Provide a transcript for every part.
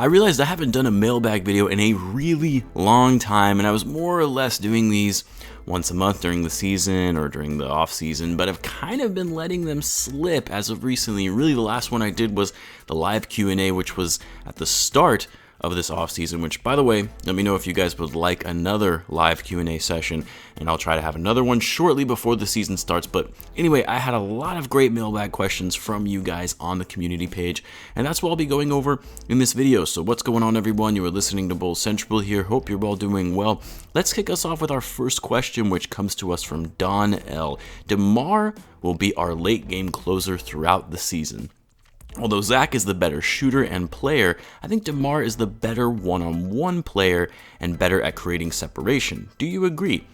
I realized I haven't done a mailbag video in a really long time, and I was more or less doing these once a month during the season or during the off season, but I've kind of been letting them slip as of recently. Really, the last one I did was the live Q&A, which was at the start of this off season, which, by the way, let me know if you guys would like another live Q&A session, and I'll try to have another one shortly before the season starts. But anyway, I had a lot of great mailbag questions from you guys on the community page, and that's what I'll be going over in this video. So what's going on, everyone? You are listening to Bulls Central here. Hope you're all doing well. Let's kick us off with our first question, which comes to us from Don L. DeMar will be our late game closer throughout the season. Although Zach is the better shooter and player, I think DeMar is the better one-on-one player and better at creating separation. Do you agree?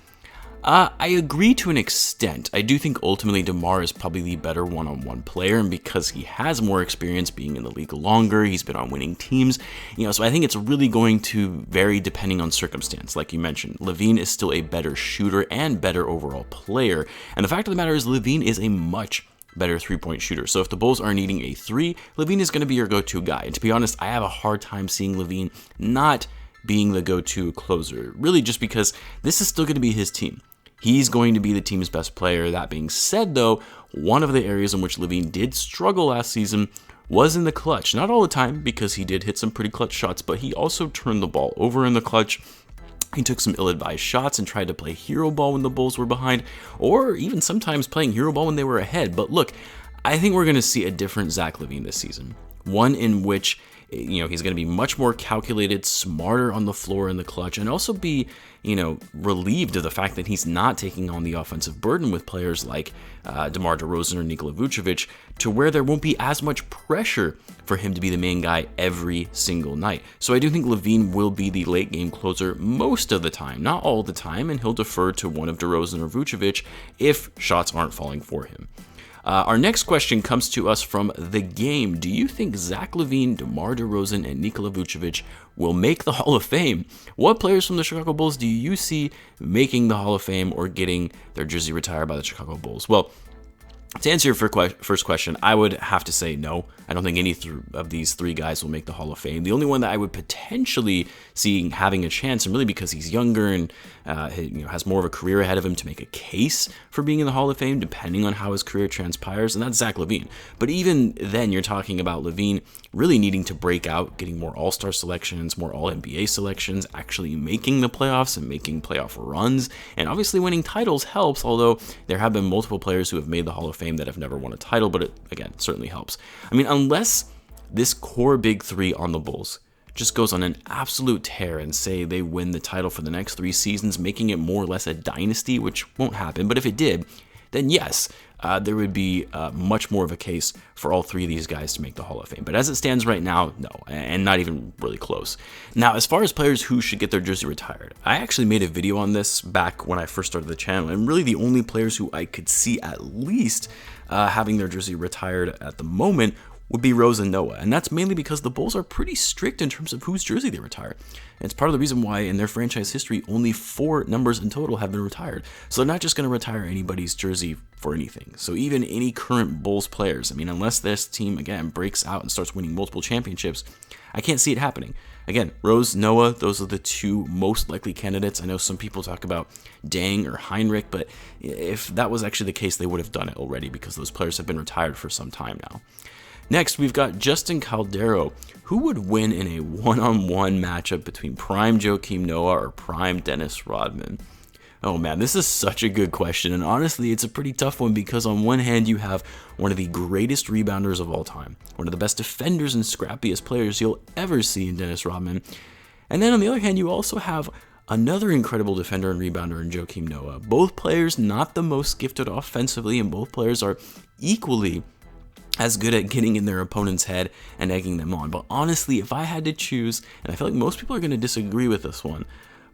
I agree to an extent. I do think ultimately DeMar is probably the better one-on-one player, and because he has more experience being in the league longer, he's been on winning teams, so I think it's really going to vary depending on circumstance. Like you mentioned, Lavine is still a better shooter and better overall player, and the fact of the matter is Lavine is a much better three-point shooter. So if the Bulls are needing a three, Lavine is going to be your go-to guy. And to be honest, I have a hard time seeing Lavine not being the go-to closer, really just because this is still going to be his team. He's going to be the team's best player. That being said, though, one of the areas in which Lavine did struggle last season was in the clutch. Not all the time, because he did hit some pretty clutch shots, but he also turned the ball over in the clutch. He took some ill-advised shots and tried to play hero ball when the Bulls were behind, or even sometimes playing hero ball when they were ahead. But look, I think we're going to see a different Zach Lavine this season. One in which, he's going to be much more calculated, smarter on the floor in the clutch, and also be, relieved of the fact that he's not taking on the offensive burden with players like DeMar DeRozan or Nikola Vucevic, to where there won't be as much pressure for him to be the main guy every single night. So I do think Lavine will be the late game closer most of the time, not all the time, and he'll defer to one of DeRozan or Vucevic if shots aren't falling for him. Our next question comes to us from The Game. Do you think Zach Lavine, DeMar DeRozan, and Nikola Vucevic will make the Hall of Fame? What players from the Chicago Bulls do you see making the Hall of Fame or getting their jersey retired by the Chicago Bulls? Well, to answer your first question, I would have to say no. I don't think any of these three guys will make the Hall of Fame. The only one that I would potentially see having a chance, and really because he's younger and has more of a career ahead of him to make a case for being in the Hall of Fame, depending on how his career transpires, and that's Zach Lavine. But even then, you're talking about Lavine really needing to break out, getting more AllStar selections, more All-NBA selections, actually making the playoffs and making playoff runs, and obviously winning titles helps, although there have been multiple players who have made the Hall of Fame that have never won a title, but it, again, certainly helps. I mean, unless this core big three on the Bulls just goes on an absolute tear and say they win the title for the next 3 seasons, making it more or less a dynasty, which won't happen, but if it did, then yes, there would be much more of a case for all three of these guys to make the Hall of Fame. But as it stands right now, no, and not even really close. Now, as far as players who should get their jersey retired, I actually made a video on this back when I first started the channel, and really the only players who I could see at least having their jersey retired at the moment would be Rose and Noah, and that's mainly because the Bulls are pretty strict in terms of whose jersey they retire. And it's part of the reason why in their franchise history, only 4 numbers in total have been retired. So they're not just going to retire anybody's jersey for anything. So even any current Bulls players, I mean, unless this team, again, breaks out and starts winning multiple championships, I can't see it happening. Again, Rose, Noah, those are the 2 most likely candidates. I know some people talk about Dang or Heinrich, but if that was actually the case, they would have done it already because those players have been retired for some time now. Next, we've got Justin Caldero. Who would win in a one-on-one matchup between prime Joakim Noah or prime Dennis Rodman? Oh man, this is such a good question, and honestly, it's a pretty tough one because on one hand, you have one of the greatest rebounders of all time, one of the best defenders and scrappiest players you'll ever see in Dennis Rodman, and then on the other hand, you also have another incredible defender and rebounder in Joakim Noah. Both players not the most gifted offensively, and both players are equally as good at getting in their opponent's head and egging them on. But honestly, if I had to choose, and I feel like most people are going to disagree with this one,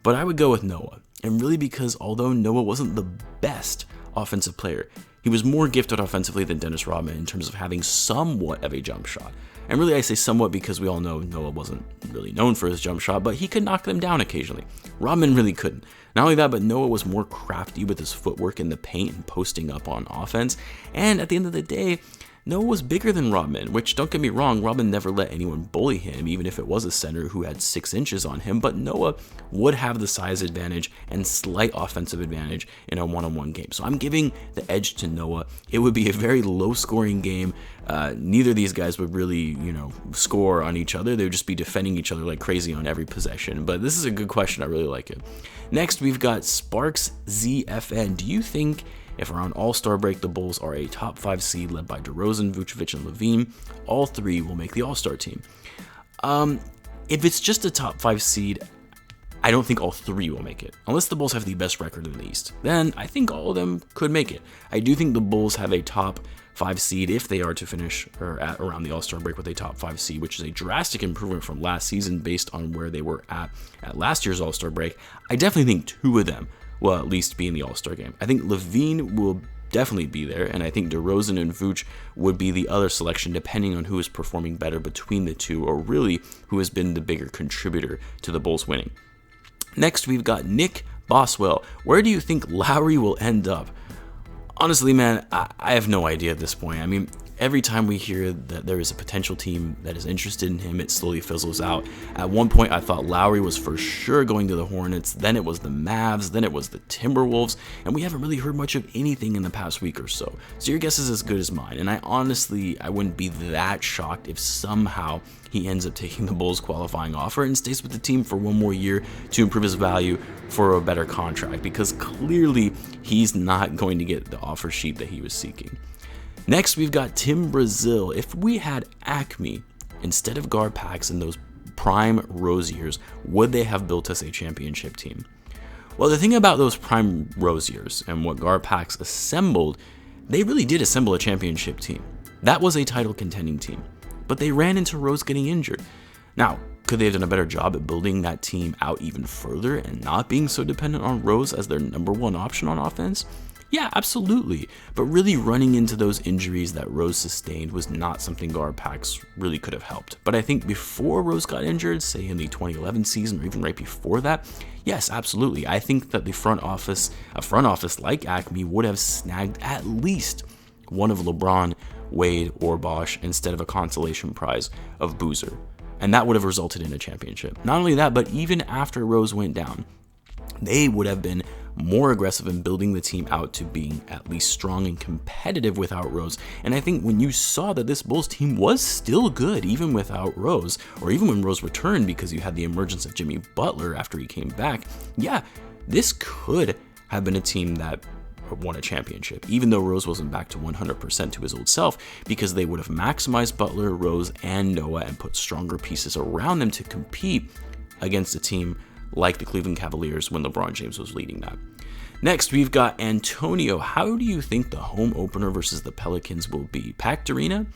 but I would go with Noah. And really because although Noah wasn't the best offensive player, he was more gifted offensively than Dennis Rodman in terms of having somewhat of a jump shot. And really I say somewhat because we all know Noah wasn't really known for his jump shot, but he could knock them down occasionally. Rodman really couldn't. Not only that, but Noah was more crafty with his footwork in the paint and posting up on offense. And at the end of the day, Noah was bigger than Rodman, which, don't get me wrong, Rodman never let anyone bully him, even if it was a center who had 6 inches on him, but Noah would have the size advantage and slight offensive advantage in a one-on-one game. So I'm giving the edge to Noah. It would be a very low-scoring game. Neither of these guys would really, score on each other. They would just be defending each other like crazy on every possession. But this is a good question. I really like it. Next, we've got Sparks ZFN. Do you think if around All-Star break the Bulls are a top 5 seed led by DeRozan, Vucevic, and Lavine, all 3 will make the All-Star team? If it's just a top 5 seed, I don't think all 3 will make it. Unless the Bulls have the best record in the East, then I think all of them could make it. I do think the Bulls have a top 5 seed if they are to finish or at around the All-Star break with a top 5 seed, which is a drastic improvement from last season based on where they were at last year's All-Star break. I definitely think 2 of them will at least be in the All-Star game. I think Lavine will definitely be there, and I think DeRozan and Vooch would be the other selection depending on who is performing better between the two, or really who has been the bigger contributor to the Bulls winning. Next, we've got Nick Boswell. Where do you think Lauri will end up? Honestly, man, I have no idea at this point. I mean, every time we hear that there is a potential team that is interested in him, it slowly fizzles out. At one point, I thought Lauri was for sure going to the Hornets, then it was the Mavs, then it was the Timberwolves, and we haven't really heard much of anything in the past week or so. So your guess is as good as mine, and I wouldn't be that shocked if somehow he ends up taking the Bulls qualifying offer and stays with the team for one more year to improve his value for a better contract, because clearly he's not going to get the offer sheet that he was seeking. Next, we've got Tim Brazil. If we had Acme instead of Garpax in those prime Rose years, would they have built us a championship team? Well, the thing about those prime Rose years and what Garpax assembled, they really did assemble a championship team. That was a title contending team, but they ran into Rose getting injured. Now, could they have done a better job at building that team out even further and not being so dependent on Rose as their number one option on offense? Yeah, absolutely. But really running into those injuries that Rose sustained was not something Garpax really could have helped. But I think before Rose got injured, say in the 2011 season or even right before that, yes, absolutely. I think that a front office like Acme would have snagged at least one of LeBron, Wade, or Bosh instead of a consolation prize of Boozer. And that would have resulted in a championship. Not only that, but even after Rose went down, they would have been more aggressive in building the team out to being at least strong and competitive without Rose. And I think when you saw that this Bulls team was still good even without Rose, or even when Rose returned because you had the emergence of Jimmy Butler after he came back, yeah, this could have been a team that won a championship, even though Rose wasn't back to 100% to his old self, because they would have maximized Butler, Rose, and Noah and put stronger pieces around them to compete against a team like the Cleveland Cavaliers when LeBron James was leading that. Next, we've got Antonio. How do you think the home opener versus the Pelicans will be? Packed arena?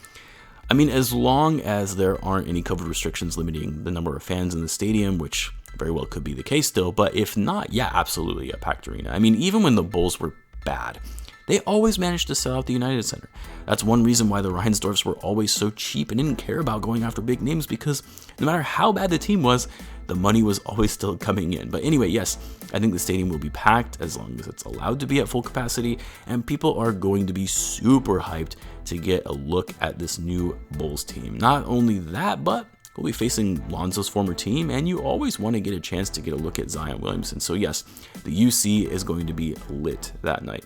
I mean, as long as there aren't any COVID restrictions limiting the number of fans in the stadium, which very well could be the case still, but if not, yeah, absolutely a packed arena. I mean, even when the Bulls were bad, they always managed to sell out the United Center. That's one reason why the Reinsdorfs were always so cheap and didn't care about going after big names, because no matter how bad the team was, the money was always still coming in. But anyway, yes, I think the stadium will be packed as long as it's allowed to be at full capacity, and people are going to be super hyped to get a look at this new Bulls team. Not only that, but we'll be facing Lonzo's former team, and you always want to get a chance to get a look at Zion Williamson. So yes, the UC is going to be lit that night.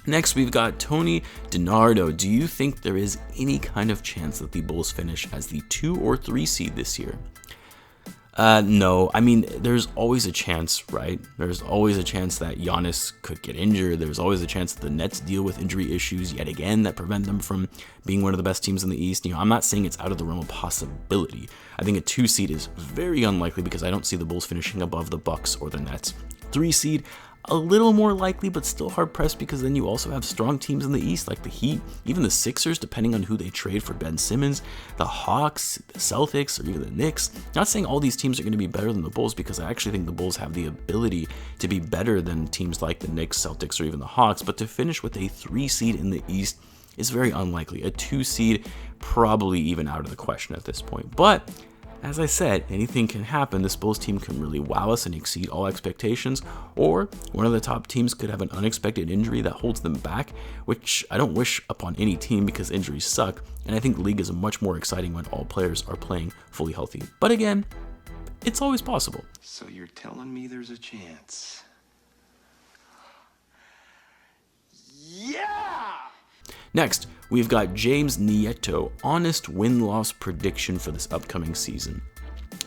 Next, we've got Tony DiNardo. Do you think there is any kind of chance that the Bulls finish as the 2 or 3 seed this year? No. I mean, there's always a chance, right? There's always a chance that Giannis could get injured. There's always a chance that the Nets deal with injury issues yet again that prevent them from being one of the best teams in the East. I'm not saying it's out of the realm of possibility. I think a 2 seed is very unlikely because I don't see the Bulls finishing above the Bucks or the Nets. 3 seed, a little more likely, but still hard pressed, because then you also have strong teams in the East like the Heat, even the Sixers, depending on who they trade for Ben Simmons, the Hawks, the Celtics, or even the Knicks. Not saying all these teams are going to be better than the Bulls, because I actually think the Bulls have the ability to be better than teams like the Knicks, Celtics, or even the Hawks, but to finish with a 3 seed in the East is very unlikely. A 2 seed, probably even out of the question at this point. But as I said, anything can happen. This Bulls team can really wow us and exceed all expectations, or one of the top teams could have an unexpected injury that holds them back, which I don't wish upon any team because injuries suck, and I think the league is much more exciting when all players are playing fully healthy. But again, it's always possible. So you're telling me there's a chance? Yeah! Next, we've got James Nieto, honest win-loss prediction for this upcoming season.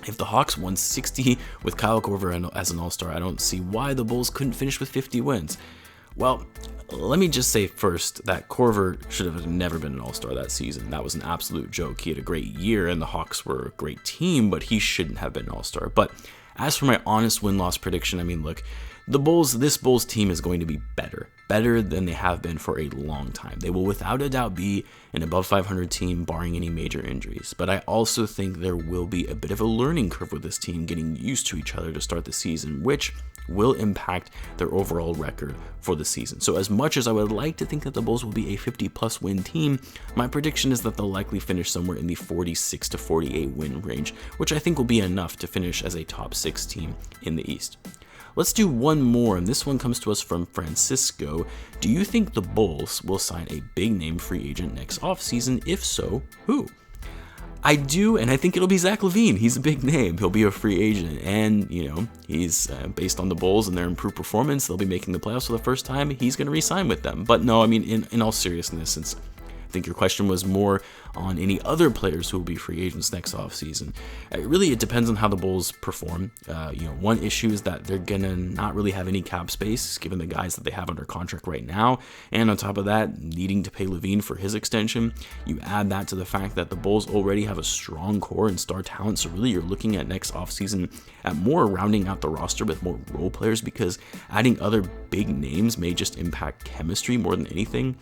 If the Hawks won 60 with Kyle Korver as an All-Star, I don't see why the Bulls couldn't finish with 50 wins. Well, let me just say first that Korver should have never been an All-Star that season. That was an absolute joke. He had a great year and the Hawks were a great team, but he shouldn't have been an All-Star. But as for my honest win-loss prediction, I mean, look, this Bulls team is going to be better than they have been for a long time. They will without a doubt be an above 500 team barring any major injuries. But I also think there will be a bit of a learning curve with this team getting used to each other to start the season, which will impact their overall record for the season. So as much as I would like to think that the Bulls will be a 50+ win team, my prediction is that they'll likely finish somewhere in the 46 to 48 win range, which I think will be enough to finish as a top 6 team in the East. Let's do one more, and this one comes to us from Francisco. Do you think the Bulls will sign a big name free agent next offseason? If so, who? I do, and I think it'll be Zach Lavine. He's a big name. He'll be a free agent, and, he's based on the Bulls and their improved performance. They'll be making the playoffs for the first time. He's going to re-sign with them. But no, I mean, in all seriousness, since I think your question was more on any other players who will be free agents next offseason. It depends on how the Bulls perform. One issue is that they're going to not really have any cap space given the guys that they have under contract right now. And on top of that, needing to pay Lavine for his extension. You add that to the fact that the Bulls already have a strong core and star talent. So really you're looking at next offseason at more rounding out the roster with more role players, because adding other big names may just impact chemistry more than anything.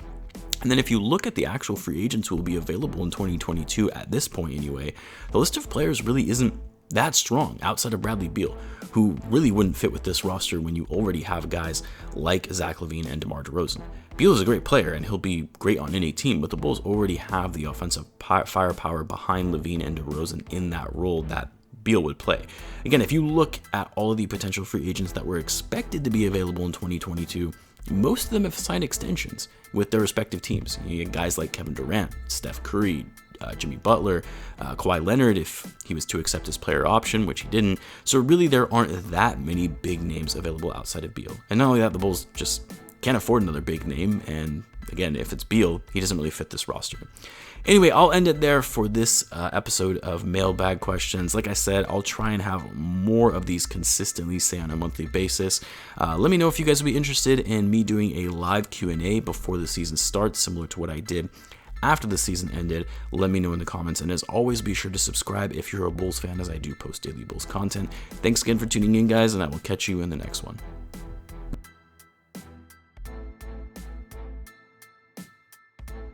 And then if you look at the actual free agents who will be available in 2022 at this point anyway, the list of players really isn't that strong outside of Bradley Beal, who really wouldn't fit with this roster when you already have guys like Zach Lavine and DeMar DeRozan. Beal is a great player and he'll be great on any team, but the Bulls already have the offensive firepower behind Lavine and DeRozan in that role that Beal would play. Again, if you look at all of the potential free agents that were expected to be available in 2022, most of them have signed extensions with their respective teams. You get guys like Kevin Durant, Steph Curry, Jimmy Butler, Kawhi Leonard if he was to accept his player option, which he didn't. So really there aren't that many big names available outside of Beal. And not only that, the Bulls just can't afford another big name. And again, if it's Beal, he doesn't really fit this roster. Anyway, I'll end it there for this episode of Mailbag Questions. Like I said, I'll try and have more of these consistently, say on a monthly basis. Let me know if you guys would be interested in me doing a live Q&A before the season starts, similar to what I did after the season ended. Let me know in the comments, and as always, be sure to subscribe if you're a Bulls fan, as I do post daily Bulls content. Thanks again for tuning in, guys, and I will catch you in the next one.